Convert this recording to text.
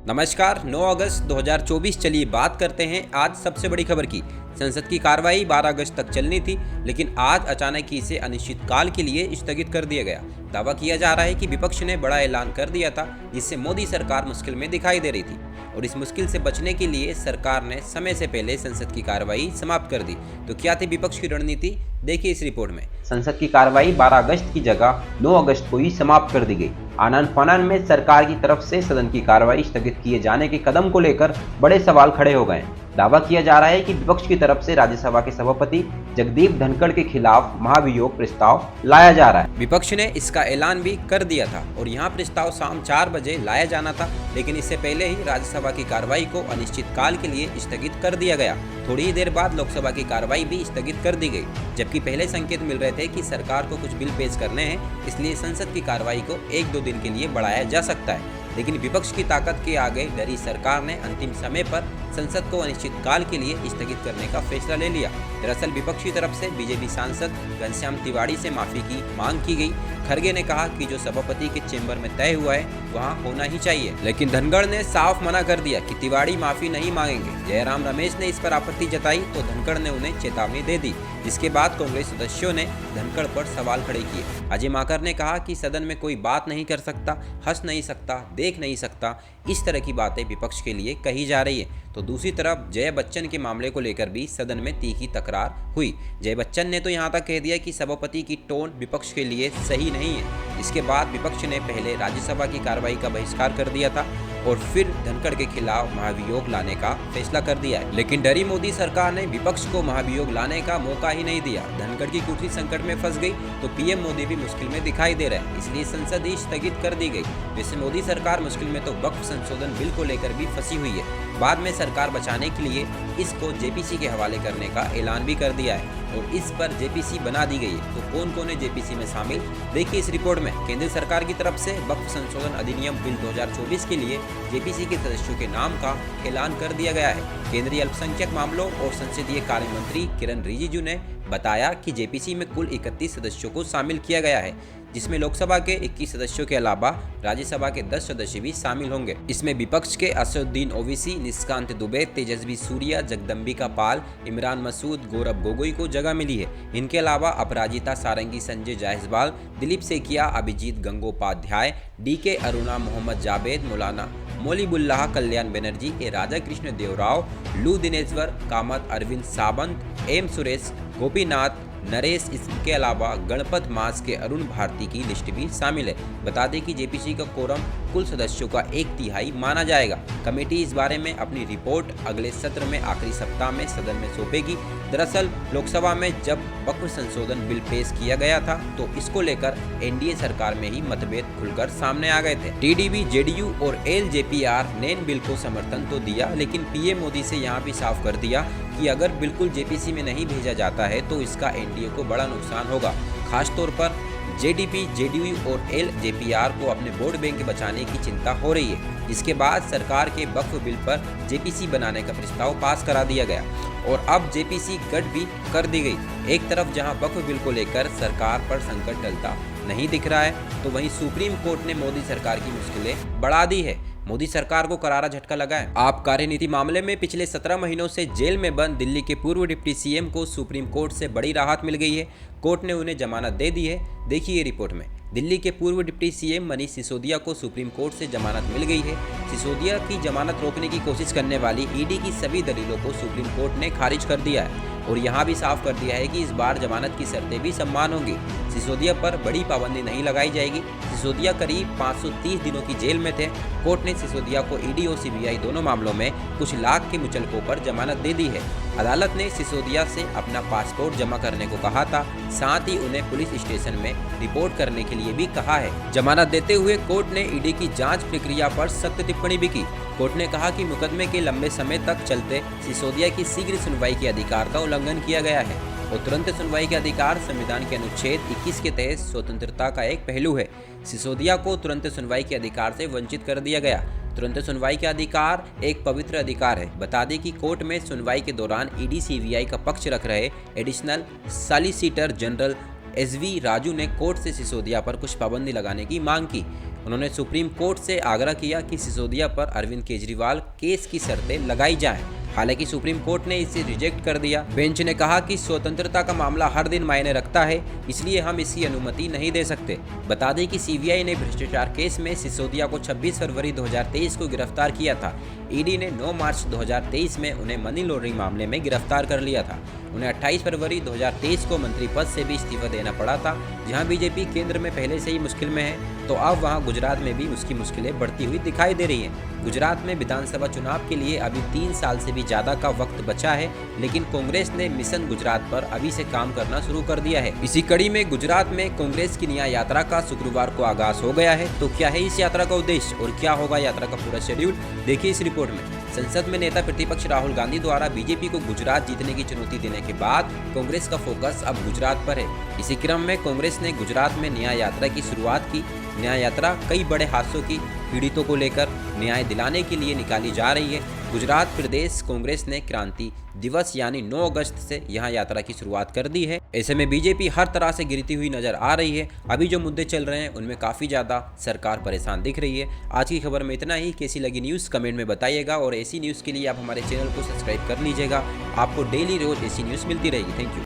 नमस्कार। 9 अगस्त 2024 चलिए बात करते हैं आज सबसे बड़ी खबर की। संसद की कार्रवाई 12 अगस्त तक चलनी थी, लेकिन आज अचानक ही इसे अनिश्चितकाल के लिए स्थगित कर दिया गया। दावा किया जा रहा है कि विपक्ष ने बड़ा ऐलान कर दिया था, जिससे मोदी सरकार मुश्किल में दिखाई दे रही थी और इस मुश्किल से बचने के लिए सरकार ने समय से पहले संसद की कार्रवाई समाप्त कर दी। तो क्या थी विपक्ष की रणनीति, देखिए इस रिपोर्ट में। संसद की कार्रवाई 12 अगस्त की जगह 9 अगस्त को ही समाप्त कर दी गई। आनन फानन में सरकार की तरफ से सदन की कार्रवाई स्थगित किए जाने के कदम को लेकर बड़े सवाल खड़े हो गए। दावा किया जा रहा है कि विपक्ष की तरफ से राज्यसभा के सभापति जगदीप धनखड़ के खिलाफ महाभियोग प्रस्ताव लाया जा रहा है। विपक्ष ने इसका ऐलान भी कर दिया था और यहाँ प्रस्ताव शाम 4 बजे लाया जाना था, लेकिन इससे पहले ही राज्यसभा की कार्रवाई को अनिश्चितकाल के लिए स्थगित कर दिया गया। थोड़ी ही देर बाद लोकसभा की कार्रवाई भी स्थगित कर दी गई, जबकि पहले संकेत मिल रहे थे कि सरकार को कुछ बिल पेश करने हैं, इसलिए संसद की कार्रवाई को 1-2 दिन के लिए बढ़ाया जा सकता है। लेकिन विपक्ष की ताकत के आगे डरी सरकार ने अंतिम समय पर संसद को अनिश्चितकाल के लिए स्थगित करने का फैसला ले लिया। दरअसल विपक्ष की तरफ से बीजेपी सांसद घनश्याम तिवाड़ी से माफी की मांग की गई। खरगे ने कहा कि जो सभापति के चेंबर में तय हुआ है वहां होना ही चाहिए, लेकिन धनखड़ ने साफ मना कर दिया कि तिवाड़ी माफी नहीं मांगेंगे। जयराम रमेश ने इस पर आपत्ति जताई तो धनखड़ ने उन्हें चेतावनी दे दी, जिसके बाद कांग्रेस सदस्यों ने धनखड़ पर सवाल खड़े किए। अजय माकर ने कहा कि सदन में कोई बात नहीं कर सकता, हंस नहीं सकता, देख नहीं सकता, इस तरह की बातें विपक्ष के लिए कही जा रही है। तो दूसरी तरफ जय बच्चन के मामले को लेकर भी सदन में तीखी तकरार हुई। जय बच्चन ने तो यहाँ तक कह दिया कि सभापति की टोन विपक्ष के लिए सही नहीं है। इसके बाद विपक्ष ने पहले राज्यसभा की कार्रवाई का बहिष्कार कर दिया था और फिर धनखड़ के खिलाफ महाभियोग लाने का फैसला कर दिया है। लेकिन डरी मोदी सरकार ने विपक्ष को महाभियोग लाने का मौका ही नहीं दिया। धनखड़ की कुर्सी संकट में फंस गई तो पीएम मोदी भी मुश्किल में दिखाई दे रहे हैं, इसलिए संसद ही स्थगित कर दी गई। वैसे मोदी सरकार मुश्किल में तो वक्फ संशोधन बिल को लेकर भी फंसी हुई है। बाद में सरकार बचाने के लिए इसको जेपीसी के हवाले करने का ऐलान भी कर दिया है और इस पर जेपीसी बना दी गई है। तो कौन कौन है जेपीसी में शामिल, देखिए इस रिपोर्ट में। केंद्र सरकार की तरफ से वक्फ संशोधन अधिनियम बिल 2024 के लिए जेपीसी के सदस्यों के नाम का ऐलान कर दिया गया है। केंद्रीय अल्पसंख्यक मामलों और संसदीय कार्य मंत्री किरण रिजिजू ने बताया कि जेपीसी में कुल 31 सदस्यों को शामिल किया गया है, जिसमें लोकसभा के 21 सदस्यों के अलावा राज्यसभा के 10 सदस्य भी शामिल होंगे। इसमें विपक्ष के असदुद्दीन ओवैसी, निशिकांत दुबे, तेजस्वी सूर्या, जगदम्बिका पाल, इमरान मसूद, गौरव गोगोई को जगह मिली है। इनके अलावा अपराजिता सारंगी, संजय जायसवाल, दिलीप सेकिया, अभिजीत गंगोपाध्याय, डीके अरुणा, मोहम्मद जावेद, मौलाना मोलिबुल्लाह, कल्याण बनर्जी, ए राजा कृष्ण देवराव, लू दिनेश्वर कामत, अरविंद सावंत, एम सुरेश, गोपीनाथ, नरेश, इसके अलावा गणपत मास के अरुण भारती की लिस्ट भी शामिल है। बता दें कि जेपीसी का कोरम कुल सदस्यों का 1/3 माना जाएगा। कमेटी इस बारे में अपनी रिपोर्ट अगले सत्र में आखिरी सप्ताह में सदन में सौंपेगी। दरअसल लोकसभा में जब वक्फ संशोधन बिल पेश किया गया था तो इसको लेकर एनडीए सरकार में ही मतभेद खुलकर सामने आ गए थे। टीडीपी, जेडीयू और एलजेपीआर ने इन बिल को समर्थन तो दिया, लेकिन पीएम मोदी से यहाँ भी साफ कर दिया कि अगर बिल्कुल जेपीसी में नहीं भेजा जाता है तो इसका एनडीए को बड़ा नुकसान होगा। खासतौर पर जेडीपी, जेडीयू और एलजेपीआर को अपने वोट बैंक बचाने की चिंता हो रही है। इसके बाद सरकार के वक्फ बिल पर जेपीसी बनाने का प्रस्ताव पास करा दिया गया और अब जेपीसी गठ भी कर दी गई। एक तरफ जहां वक्फ बिल को लेकर सरकार पर संकट टलता नहीं दिख रहा है, तो वहीं सुप्रीम कोर्ट ने मोदी सरकार की मुश्किलें बढ़ा दी है। मोदी सरकार को करारा झटका लगा है। आप कार्यनीति मामले में पिछले 17 महीनों से जेल में बंद दिल्ली के पूर्व डिप्टी सीएम को सुप्रीम कोर्ट से बड़ी राहत मिल गई है। कोर्ट ने उन्हें जमानत दे दी है। देखिए रिपोर्ट में। दिल्ली के पूर्व डिप्टी सीएम मनीष सिसोदिया को सुप्रीम कोर्ट से जमानत मिल गई है। सिसोदिया की जमानत रोकने की कोशिश करने वाली ईडी की सभी दलीलों को सुप्रीम कोर्ट ने खारिज कर दिया है और यहाँ भी साफ कर दिया है कि इस बार जमानत की शर्तें भी सम्मान होंगी। सिसोदिया पर बड़ी पाबंदी नहीं लगाई जाएगी। सिसोदिया करीब 530 दिनों की जेल में थे। कोर्ट ने सिसोदिया को ईडी और सीबीआई दोनों मामलों में कुछ लाख के मुचलकों पर जमानत दे दी है। अदालत ने सिसोदिया से अपना पासपोर्ट जमा करने को कहा था, साथ ही उन्हें पुलिस स्टेशन में रिपोर्ट करने के लिए भी कहा है। जमानत देते हुए कोर्ट ने ईडी की जांच प्रक्रिया पर सख्त टिप्पणी भी की। कोर्ट ने कहा कि मुकदमे के लंबे समय तक चलते सिसोदिया की शीघ्र सुनवाई के अधिकार का उल्लंघन किया गया है और तुरंत सुनवाई के अधिकार संविधान के अनुच्छेद 21 के तहत स्वतंत्रता का एक पहलू है। सिसोदिया को तुरंत सुनवाई के अधिकार से वंचित कर दिया गया। तुरंत सुनवाई का अधिकार एक पवित्र अधिकार है। बता दें कि कोर्ट में सुनवाई के दौरान ईडी सीबीआई का पक्ष रख रहे additional solicitor general SV Raju ने कोर्ट से सिसोदिया पर कुछ पाबंदी लगाने की मांग की उन्होंने सुप्रीम कोर्ट से आग्रह किया कि सिसोदिया पर अरविंद केजरीवाल केस की शर्तें लगाई जाएं। हालांकि सुप्रीम कोर्ट ने इसे रिजेक्ट कर दिया। बेंच ने कहा कि स्वतंत्रता का मामला हर दिन मायने रखता है, इसलिए हम इसकी अनुमति नहीं दे सकते। बता दें कि सीबीआई ने भ्रष्टाचार केस में सिसोदिया को 26 फरवरी 2023 को गिरफ्तार किया था। ईडी ने 9 मार्च 2023 में उन्हें मनी लॉन्ड्रिंग मामले में गिरफ्तार कर लिया था। उन्हें 28 फरवरी 2023 को मंत्री पद से भी इस्तीफा देना पड़ा था। जहां बीजेपी केंद्र में पहले से ही मुश्किल में है, तो अब वहां गुजरात में भी उसकी मुश्किलें बढ़ती हुई दिखाई दे रही हैं। गुजरात में विधानसभा चुनाव के लिए अभी 3 साल से भी ज़्यादा का वक्त बचा है, लेकिन कांग्रेस ने मिशन गुजरात पर अभी से काम करना शुरू कर दिया है। इसी कड़ी में गुजरात में कांग्रेस की न्याय यात्रा का शुक्रवार को आगाज हो गया है। तो क्या है इस यात्रा का उद्देश्य और क्या होगा यात्रा का पूरा शेड्यूल, देखिए इस रिपोर्ट में। संसद में नेता प्रतिपक्ष राहुल गांधी द्वारा बीजेपी को गुजरात जीतने की चुनौती देने के बाद कांग्रेस का फोकस अब गुजरात पर है। इसी क्रम में कांग्रेस ने गुजरात में न्याय यात्रा की शुरुआत की। न्याय यात्रा कई बड़े हादसों की पीड़ितों को लेकर न्याय दिलाने के लिए निकाली जा रही है। गुजरात प्रदेश कांग्रेस ने क्रांति दिवस यानी 9 अगस्त से यहां यात्रा की शुरुआत कर दी है। ऐसे में बीजेपी हर तरह से गिरती हुई नजर आ रही है। अभी जो मुद्दे चल रहे हैं उनमें काफ़ी ज़्यादा सरकार परेशान दिख रही है। आज की खबर में इतना ही। कैसी लगी न्यूज़ कमेंट में बताइएगा और ऐसी न्यूज़ के लिए आप हमारे चैनल को सब्सक्राइब कर लीजिएगा। आपको डेली रोज ऐसी न्यूज़ मिलती रहेगी। Thank you.